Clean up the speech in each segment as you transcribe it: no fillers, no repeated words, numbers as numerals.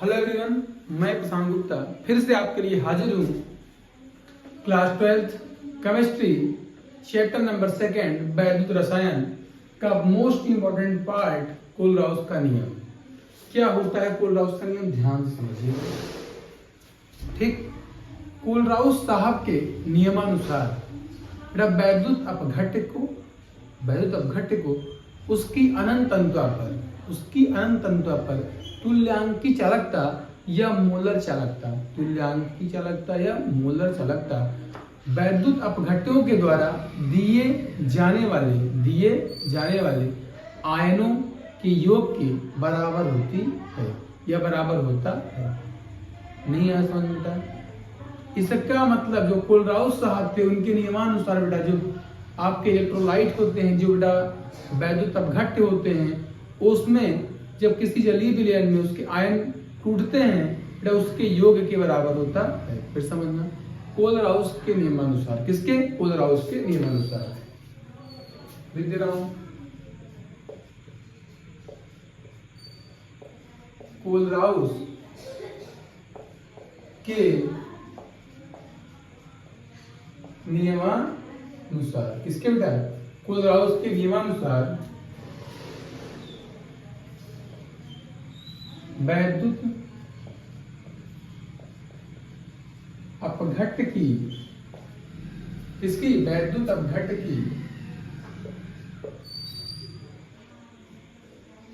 Hello everyone, मैं प्रशांत गुप्ता फिर से आपके लिए हाजिर हूँ। Class 12th chemistry chapter number 2 वैद्युत रसायन का मोस्ट इंपॉर्टेंट पार्ट कोलराउस का नियम। क्या होता है कोलराउस का नियम, ध्यान से समझिए। ठीक, कोलराउस साहब के नियमानुसार वैद्युत अपघट्य को उसकी अनंत अनुता पर तुल्यांकी चालकता या मोलर चालकता वैद्युत अपघट्यों के द्वारा दिए जाने वाले आयनों के योग के बराबर होती है या बराबर होता है। नहीं है समझ में बेटा? इसका मतलब जो कोलराउस साहब थे उनके नियमानुसार बेटा जो आपके इलेक्ट्रोलाइट होते हैं, जो बेटा वैद्युत अपघट्य होते हैं, उसमें जब किसी जलीय विलयन में उसके आयन टूटते हैं बेटा उसके योग के बराबर होता है। फिर समझना, कोलराउस के नियमानुसार। किसके? कोलराउस के नियमानुसार। लिख दे रहा हूं, कोलराउस के नियमानुसार। किसके बेटा? कोलराउस के नियमानुसार वैद्युत अपघट्य की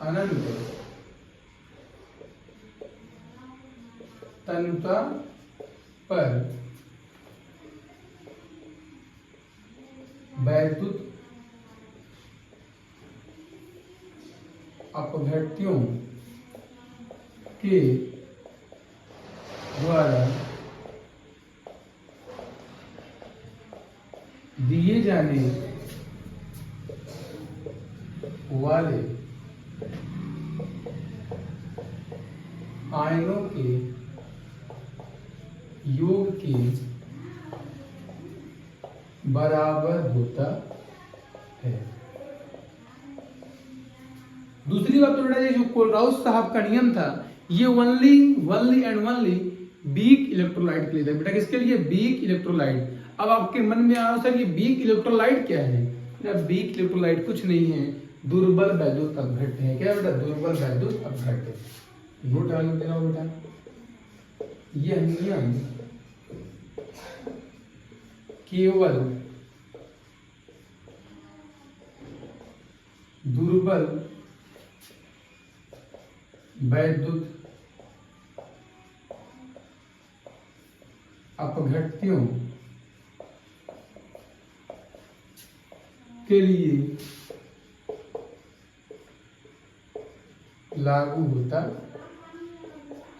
अनंत तनुता पर वैद्युत अपघट्यों के द्वारा दिए जाने वाले आयनों के योग के बराबर होता है। दूसरी बात तो बेटा ये जो कोलराउस साहब का नियम था ये ओनली एंड वीक इलेक्ट्रोलाइट के लिए था बेटा। किसके लिए? Weak electrolyte. अब आपके मन में आ सर ये वीक इलेक्ट्रोलाइट क्या है? वीक इलेक्ट्रोलाइट कुछ नहीं है, दुर्बल वैद्युत अपघट्य है। क्या बेटा? दुर्बल वैद्युत अपघट्य। नोट डाल देना बेटा, यह नियम केवल दुर्बल वैद्युत अपघट्यों के लिए लागू होता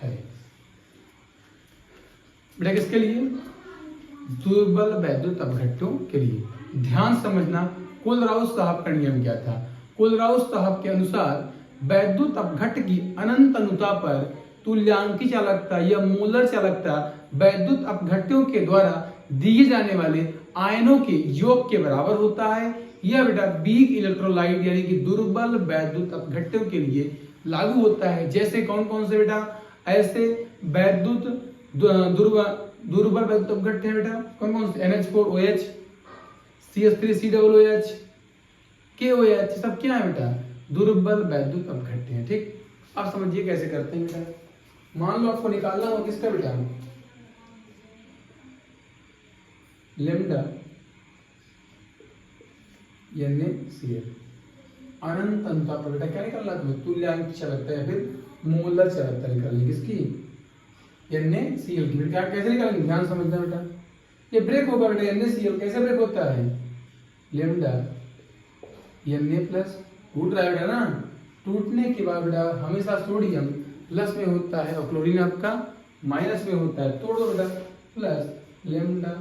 है। बेटा किसके लिए? दुर्बल वैद्युत अपघट्यों के लिए। ध्यान समझना, कोलराउस साहब का नियम क्या था? कोलराउस साहब के अनुसार वैद्युत अपघट्य की अनंत अनुता पर तुल्यांकी चालकता या मोलर चालकता वैद्युत अपघट्यों के द्वारा दिए जाने वाले आयनों के योग के बराबर होता है। यह बेटा वीक इलेक्ट्रोलाइट यानी कि दुर्बल वैद्युत अपघट्यों के लिए लागू होता है। जैसे कौन कौन से बेटा? ऐसे वैद्युत दुर्बल वैद्युत अपघट्य है बेटा कौन कौन से? NH4OH, CH3COOH, KOH, सब क्या है बेटा? दुर्बल वैद्युत अपघट्य है। ठीक, अब समझिए कैसे करते हैं बेटा। मान लो आपको निकालना हो किसका बेटा? लेमडा NaCl अनंत अनुता पर बेटा क्या निकालना तुम्हें? तुल्यांक चालकता या फिर मोलर चालकता निकालनी। किसकी? NaCl की। बेटा कैसे निकालेंगे? ध्यान समझना बेटा, ये ब्रेक होगा बेटा। NaCl कैसे ब्रेक होता है? लेमडा Na प्लस टूट रहा है बेटा ना, टूटने के बाद बेटा हमेशा सोडियम प्लस में होता है और क्लोरीन आपका माइनस में होता है। तोड़ दो बेटा, प्लस लेमडा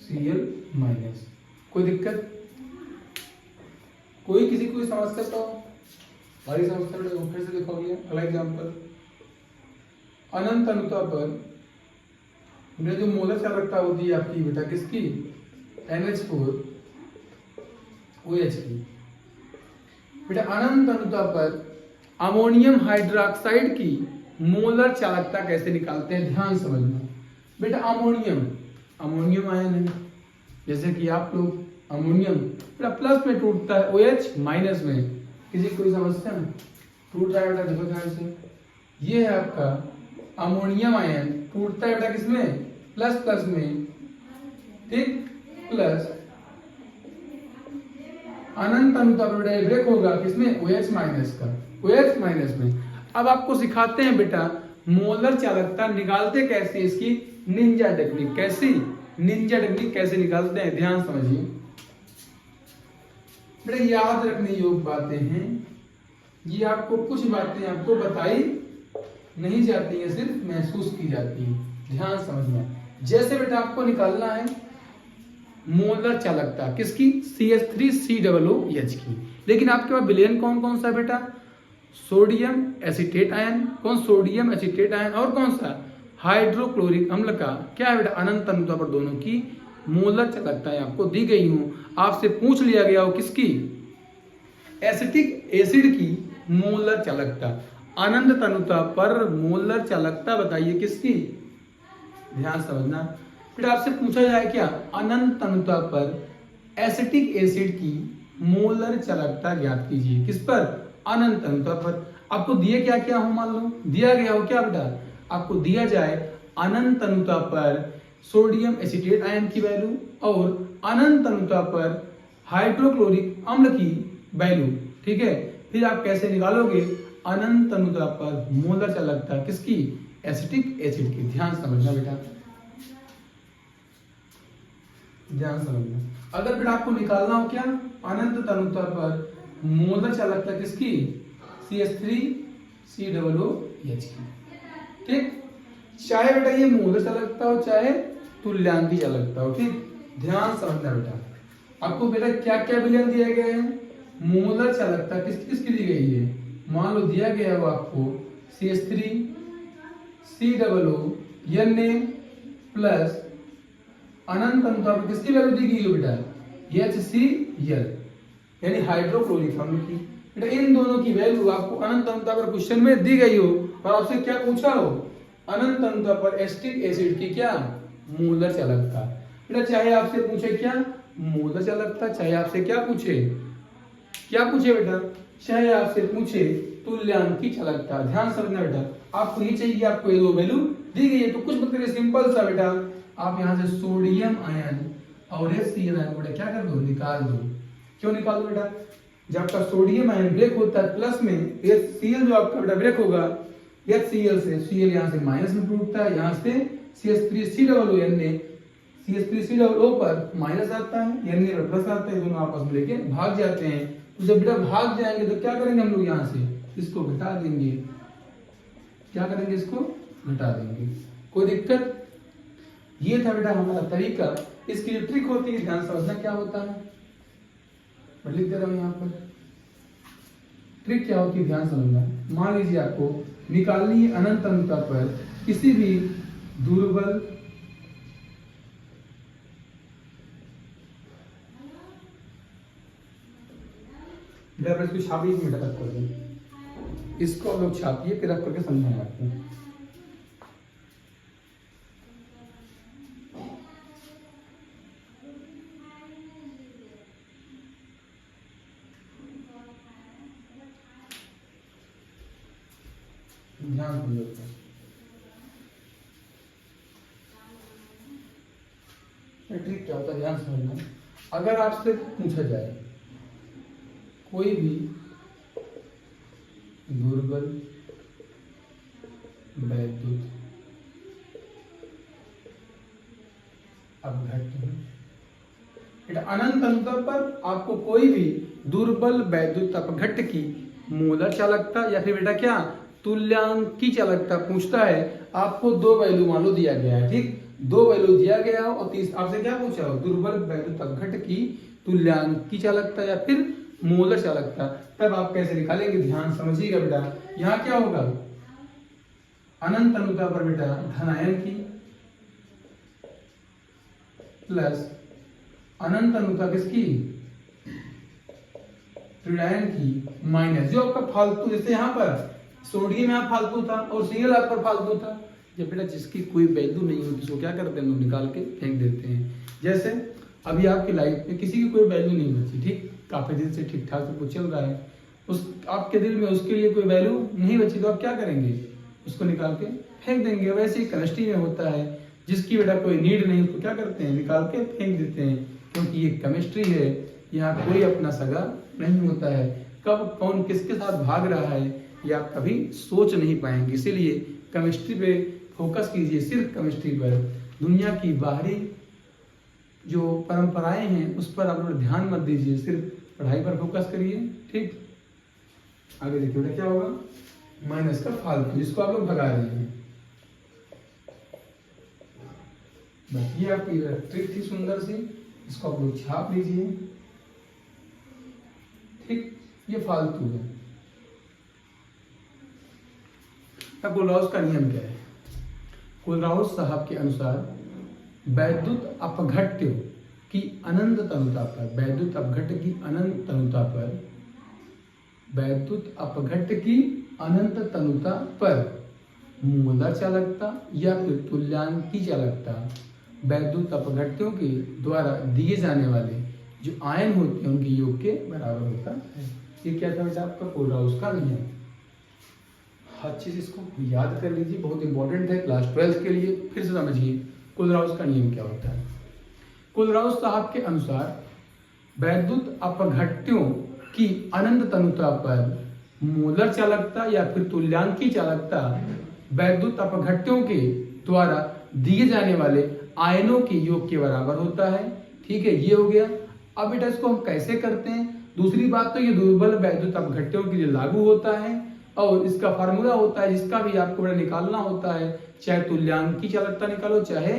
Cl माइनस। कोई दिक्कत? कोई किसी को समस्या? तो हमारी समस्या बेटा फिर से देखोगे। अगला एग्जांपल, अनंत अनुता पर जो मोलर चालकता होती है आपकी बेटा किसकी? NH4OH की। बेटा अनंत अनुता पर अमोनियम हाइड्रोक्साइड की मोलर चालकता कैसे निकालते हैं, ध्यान समझना बेटा। अमोनियम आयन है, जैसे कि आप लोग अमोनियम प्लस में टूटता है, OH माइनस में, किसी कोई समस्या नहीं, टूट रहा है बेटा, देखो ध्यान से। ये है आपका अमोनियम आयन, टूटता है बेटा किसमें, प्लस प्लस में, ठीक, प्लस अनंत अनुता पर बेटा ब्रेक होगा किसमें, OH माइनस का, OH माइनस में। अब आपको सिखाते हैं बेटा मोलर चालकता निकालते कैसे, इसकी निंजा टेक्निक। कैसी निंजा टेक्निक कैसे निकालते हैं, ध्यान समझिए बेटा। याद रखने योग्य बातें हैं ये, आपको कुछ बातें आपको बताई नहीं जाती है, सिर्फ महसूस की जाती है, ध्यान समझना। जैसे बेटा आपको निकालना है मोलर चालकता किसकी, CH3COOH की, लेकिन आपके पास विलेन कौन कौन सा बेटा, सोडियम एसीटेट आयन, कौन, सोडियम एसीटेट आयन, और कौन सा, हाइड्रोक्लोरिक अम्ल का क्या है बेटा, अनंत अनुता पर दोनों की मोलर चालकताएं आपको दी गई हूं। आपसे पूछ लिया गया हो किसकी, एसिटिक एसिड की मोलर चालकता, अनंत अनुता पर मोलर चालकता बताइए किसकी, ध्यान समझना बेटा। आपसे पूछा जाए क्या, अनंत अनुता पर एसिटिक एसिड की मोलर चालकता ज्ञात कीजिए, किस पर, अनंत अनुता पर। आपको दिए क्या क्या हो, मान लो दिया गया हो क्या बेटा, आपको दिया जाए अनंत अनुता पर सोडियम एसीटेट आयन की वैल्यू और अनंत अनुता पर हाइड्रोक्लोरिक अम्ल की वैल्यू, ठीक है। फिर आप कैसे निकालोगे अनंत अनुता पर मोलर चालकता किसकी, एसिटिक एसिड की, ध्यान समझना बेटा, ध्यान समझना। अगर बेटा आपको निकालना हो क्या, अनंत अनुता पर मोलर चालकता किसकी, CH3COOH की, ठीक। चाहे बेटा ये मोलर चालकता हो चाहे तुल्यांकी चालकता हो, ठीक, ध्यान समझना बेटा। आपको बेटा क्या क्या विलेन दिए गए हैं, मोलर चालकता किस किसकी दी गई है, मान लो दिया गया हो आपको CH3COONA प्लस अनंत अनुता पर किसकी वैल्यू दी गई हो बेटा, HCl यानी हाइड्रोक्लोरिक अम्ल की। बेटा इन दोनों की वैल्यू आपको अनंत अनुता पर क्वेश्चन में दी गई हो और आपसे क्या पूछा हो, अनंत अनुता पर एसिटिक एसिड की क्या मोलर चालकता। बेटा चाहे आपसे पूछे क्या मोलर चालकता, चाहे आपसे क्या पूछे बेटा, चाहे आपसे पूछे तुल्यांकी चालकता, ध्यान समझना बेटा। आपको ये चाहिए, आपको ये दो वैल्यू दी गई है, तो कुछ मतलब सिंपल सा बेटा, आप यहाँ से सोडियम आयन और HCl आयन बेटा क्या कर दो, निकाल दो। क्यों निकाल दो बेटा, जब आपका सोडियम आयन ब्रेक होता है प्लस में, HCl जो आपका बेटा ब्रेक होगा HCl से, Cl यहाँ से माइनस में टूटता है, यहाँ से CH3COON ने CH3COO पर माइनस आता है, N पर प्लस आता है, दोनों आपस में लेके भाग जाते हैं। तो जब बेटा भाग जाएंगे तो क्या करेंगे हम लोग, यहाँ से इसको घटा देंगे, क्या करेंगे, इसको घटा देंगे, कोई दिक्कत। ये था बेटा हमारा तरीका। इसकी जो ट्रिक होती है ध्यान समझना क्या होता है, मैं लिख दे रहा हूं यहाँ पर। ट्रिक क्या होती है ध्यान समझना। मान लीजिए आपको निकालनी है अनंत अनुता पर किसी भी दुर्बल इसको छापिए, मिटा तक कर दें, इसको हम लोग छापिए फिर रख करके समझाएं आपको। ध्यान समझो, ट्रिक क्या होता है ध्यान समझना। अगर आपसे पूछा जाए कोई भी दुर्बल वैद्युत अपघट्य, अनंत अनुता पर आपको कोई भी दुर्बल वैद्युत अपघट्य की मोलर चालकता या फिर बेटा क्या तुल्यांकी चालकता पूछता है, आपको दो वैल्यू मान लो दिया गया है, ठीक, दो वैल्यू दिया गया हो और तीस आपसे क्या पूछा हो, दुर्बल वैद्युत अपघट्य की तुल्यांकी चालकता या फिर मोलर चालकता, तब आप कैसे निकालेंगे, ध्यान समझिएगा बेटा। यहाँ क्या होगा, अनंत अनुता पर बेटा धनायन की प्लस अनंत अनुता किसकी, ऋणायन की माइनस, जो आपका फालतू, जैसे यहाँ पर सोडियम यहाँ फालतू था और Cl यहाँ पर फालतू था। जब बेटा जिसकी कोई वैल्यू नहीं होती उसको क्या करते हैं, हम लोग निकाल के फेंक देते हैं। जैसे अभी आपकी लाइफ में किसी की कोई वैल्यू नहीं बची, ठीक, काफी दिन से ठीक ठाक सब कुछ चल रहा है, उस आपके दिल में उसके लिए कोई वैल्यू नहीं बची, तो आप क्या करेंगे, उसको निकाल के फेंक देंगे। वैसे ही केमिस्ट्री में होता है, जिसकी बेटा कोई नीड नहीं उसको क्या करते हैं, निकाल के फेंक देते हैं, क्योंकि ये केमिस्ट्री है, यहाँ कोई अपना सगा नहीं होता है। कब कौन किसके साथ भाग रहा है ये आप कभी सोच नहीं पाएंगे। इसीलिए केमिस्ट्री पे फोकस कीजिए, सिर्फ केमिस्ट्री पर। दुनिया की बाहरी जो परंपराएं हैं उस पर आप लोग ध्यान मत दीजिए, सिर्फ पढ़ाई पर फोकस करिए, ठीक। आगे देखिए बेटा क्या होगा, माइनस का फालतू, जिसको आप लोग भगा रहे हैं। बस ये आपकी ट्रिक थी सुंदर सी, इसको आप लोग छाप लीजिए, ठीक। ये फालतू है। अब कोलराउस का नियम क्या है? कोलराउस साहब के अनुसार वैद्युत अपघट्य की अनंत तनुता पर, वैद्युत अपघट्य की अनंत तनुता पर, वैद्युत अपघट्य की अनंत तनुता पर मूलर चालकता या फिर तुल्यांकी चालकता वैद्युत अपघट्यों के द्वारा दिए जाने वाले जो आयन होते हैं उनके योग के बराबर होता है। ये क्या था बेटा आपका कोलराउस का नियम। अच्छे से इसको याद कर लीजिए, बहुत इंपॉर्टेंट है क्लास 12 के लिए। फिर से समझिए कोलराउस का नियम क्या होता है। कोलराउस साहब के अनुसार वैद्युत अपघट्यों की अनंत तनुता पर मोलर चालकता या फिर तुल्यांकी चालकता वैद्युत अपघट्यों के द्वारा दिए जाने वाले आयनों के योग के बराबर होता है, ठीक है। ये हो गया। अब बेटा इसको हम कैसे करते हैं? दूसरी बात तो ये दुर्बल वैद्युत अपघट्यों के लिए लागू होता है और इसका फार्मूला होता है जिसका भी आपको बेटा निकालना होता है, चाहे तुल्यांकी चालकता निकालो चाहे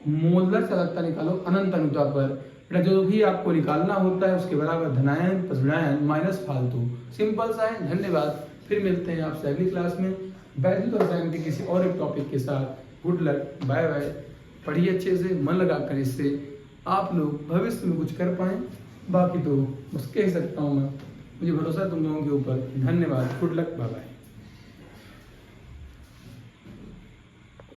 मोलर चालकता निकालो अनंत तनुता पर, बेटा जो भी आपको निकालना होता है उसके बराबर धनायन प्लस ऋणायन माइनस फालतू। सिंपल सा है। धन्यवाद। फिर मिलते हैं आपसे अगली क्लास में वैद्युत रसायन के किसी और एक टॉपिक के साथ। Good luck, bye bye. पढ़िए अच्छे से, मन लगा कर, इससे आप लोग भविष्य में कुछ कर पाएं। बाकी तो बस कह सकता हूँ मैं, मुझे भरोसा है तुम लोगों के ऊपर। धन्यवाद। Good luck, bye bye.